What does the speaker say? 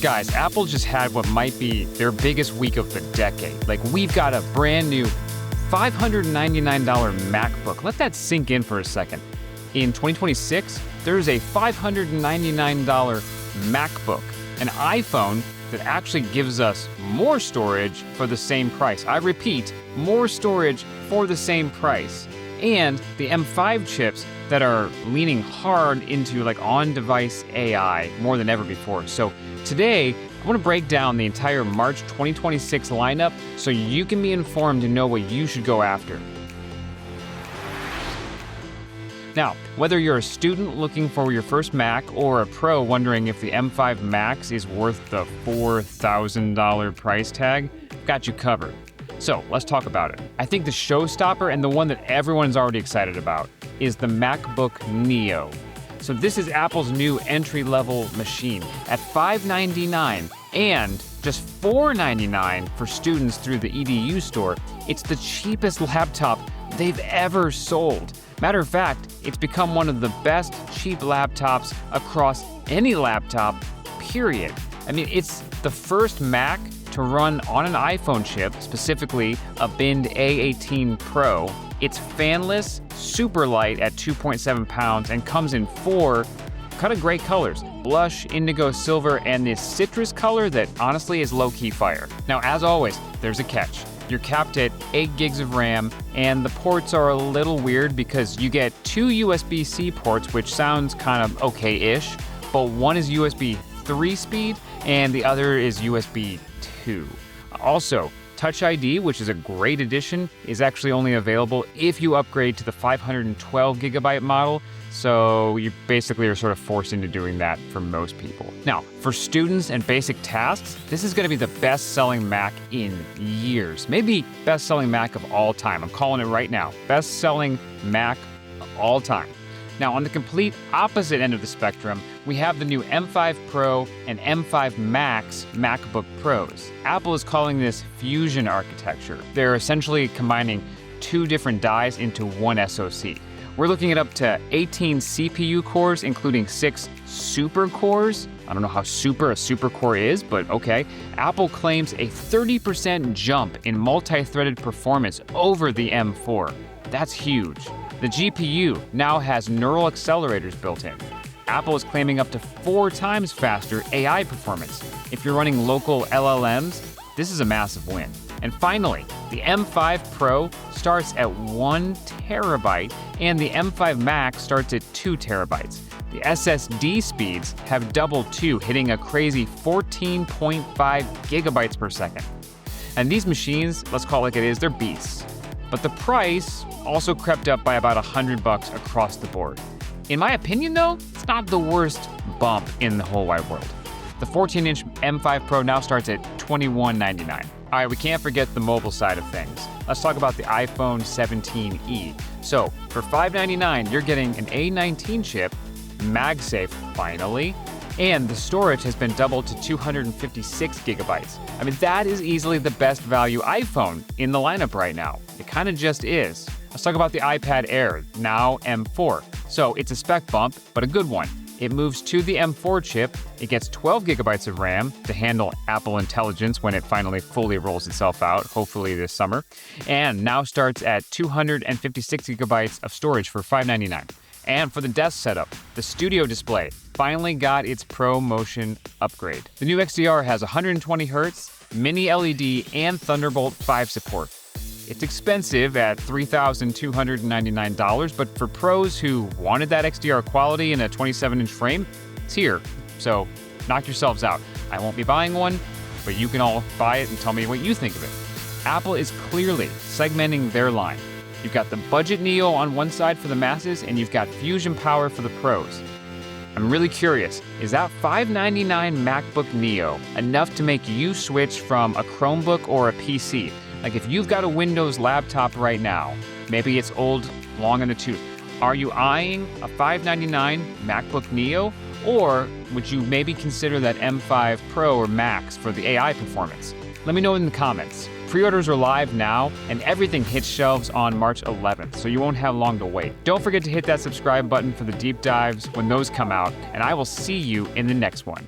Guys, Apple just had what might be their biggest week of the decade. Like, we've got a brand new $599 MacBook. Let that sink in for a second. In 2026, there's a $599 MacBook, an iPhone that actually gives us more storage for the same price. I repeat, more storage for the same price. And the M5 chips that are leaning hard into like on-device AI more than ever before. So today, I want to break down the entire March 2026 lineup so you can be informed and know what you should go after. Now, whether you're a student looking for your first Mac or a pro wondering if the M5 Max is worth the $4,000 price tag, I've got you covered. So let's talk about it. I think the showstopper and the one that everyone's already excited about is the MacBook Neo. So this is Apple's new entry-level machine at $599 and just $499 for students through the EDU store. It's the cheapest laptop they've ever sold. Matter of fact, it's become one of the best cheap laptops across any laptop, period. I mean, it's the first Mac to run on an iPhone chip, specifically a binned A18 Pro. It's fanless, super light at 2.7 pounds, and comes in 4 kind of great colors: blush, indigo, silver, and this citrus color that honestly is low-key fire. Now, as always, there's a catch. You're capped at 8 gigs of RAM, and the ports are a little weird because you get 2 USB-C ports, which sounds kind of okay-ish, but one is USB 3 speed and the other is USB 2. Also, Touch ID, which is a great addition, is actually only available if you upgrade to the 512 gigabyte model, so you basically are sort of forced into doing that for most people. Now, for students and basic tasks, this is going to be the best-selling Mac in years. Maybe best-selling Mac of all time. I'm calling it right now. Best-selling Mac of all time. Now, on the complete opposite end of the spectrum, we have the new M5 Pro and M5 Max MacBook Pros. Apple is calling this fusion architecture. They're essentially combining 2 different dies into one SoC. We're looking at up to 18 CPU cores, including 6 super cores. I don't know how super a super core is, but okay. Apple claims a 30% jump in multi-threaded performance over the M4. That's huge. The GPU now has neural accelerators built in. Apple is claiming up to 4 times faster AI performance. If you're running local LLMs, this is a massive win. And finally, the M5 Pro starts at 1 terabyte and the M5 Max starts at 2 terabytes. The SSD speeds have doubled too, hitting a crazy 14.5 gigabytes per second. And these machines, let's call it like it is, they're beasts. But the price also crept up by about $100 across the board. In my opinion though, it's not the worst bump in the whole wide world. The 14-inch M5 Pro now starts at $2199. All right, we can't forget the mobile side of things. Let's talk about the iPhone 17e. So for $599, you're getting an A19 chip, MagSafe finally, and the storage has been doubled to 256 gigabytes. I mean, that is easily the best value iPhone in the lineup right now. It kind of just is. Let's talk about the iPad Air, now M4. So it's a spec bump, but a good one. It moves to the M4 chip. It gets 12 gigabytes of RAM to handle Apple Intelligence when it finally fully rolls itself out, hopefully this summer, and now starts at 256 gigabytes of storage for $599. And for the desk setup, the Studio Display finally got its Pro Motion upgrade. The new XDR has 120 Hz, Mini LED, and Thunderbolt 5 support. It's expensive at $3,299, but for pros who wanted that XDR quality in a 27-inch frame, it's here. So knock yourselves out. I won't be buying one, but you can all buy it and tell me what you think of it. Apple is clearly segmenting their line. You've got the budget Neo on one side for the masses, and you've got Fusion Power for the pros. I'm really curious, is that $599 MacBook Neo enough to make you switch from a Chromebook or a PC? Like if you've got a Windows laptop right now, maybe it's old, long in the tooth, are you eyeing a $599 MacBook Neo? Or would you maybe consider that M5 Pro or Max for the AI performance? Let me know in the comments. Pre-orders are live now, and everything hits shelves on March 11th, so you won't have long to wait. Don't forget to hit that subscribe button for the deep dives when those come out, and I will see you in the next one.